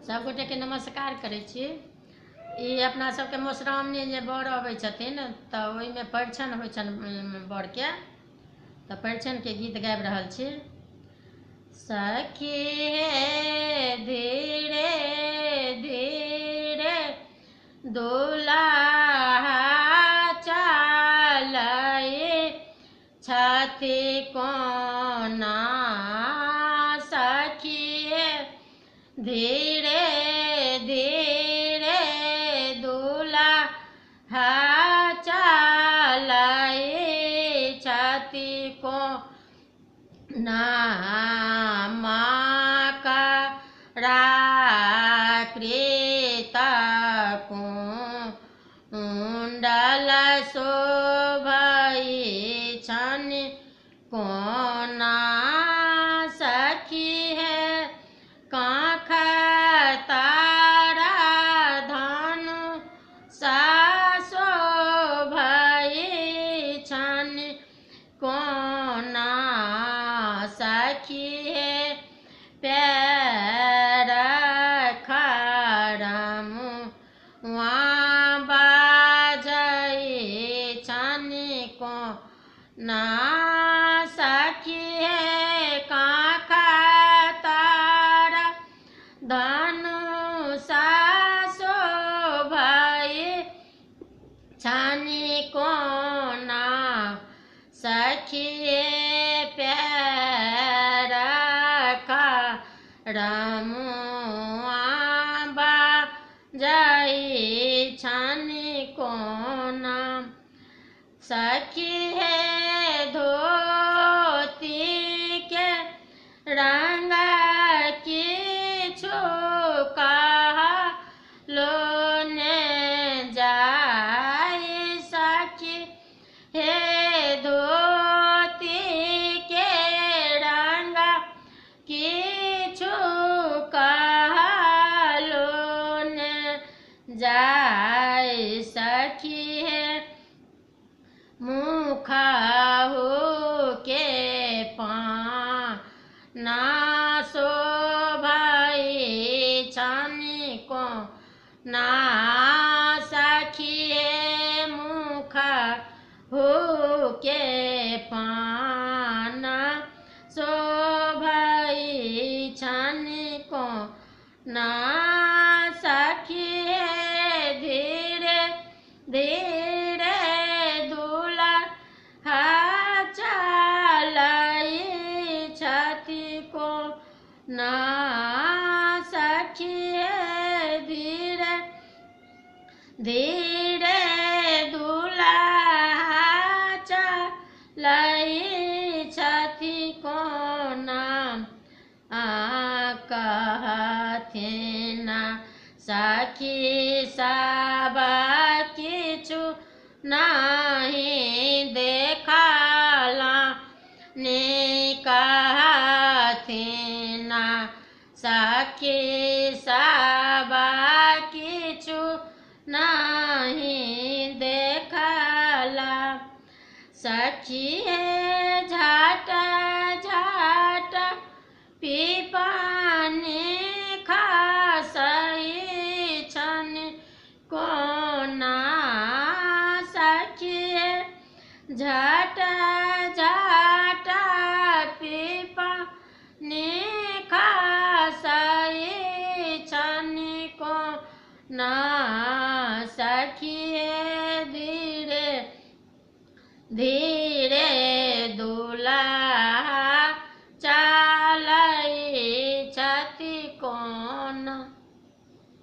सब गोटे के नमस्कार करै छी। ई अपना सबके मधुश्रावणी जे बर अबै छथिन तऽ ओहिमे परिछन होइ छनि बर के, तऽ परिछन के गीत गाबि रहल छी। सखी हे धीरे धीरे दुल्हा चलै छथि कोना, सखी हे धीरे धीरे दुल्हा चलै छथि कोना, मकराकृत कुण्डल शोभै छनि कोना, सखी हे काँख तारा धनुष शोभै छनि कोना, सखी हे पैर खड़मुआ बाजै छनि कोना, सखी हे काँख तारा धनुष शोभै छनि कोना, सखी हे पैर खड़मुआ बाजै छनि कोना, सखी हे धोती के रंग किछु कहलो ने जाय, सखी हे धोती के रंग किछु कहलो ने जाय, सखी हे मुखहु के पाना शोभै छनि कोना, सखी हे मुखहु के पाना शोभै छनि कोना, सखी हे धीरे धीरे दुल्हा चलै छथि कोना, सखी हे धीरे धीरे दुल्हा चलै छथि कोना, कहथिन सखी सब किछु नहीं देखलनि, कहथिन सखी सब किछु नहीं देखल, सखी हे झट झट पीपनी खसै छनि कोना, सखी हे झट झट पीपनी खसै छनि कोना, सखी हे धीरे धीरे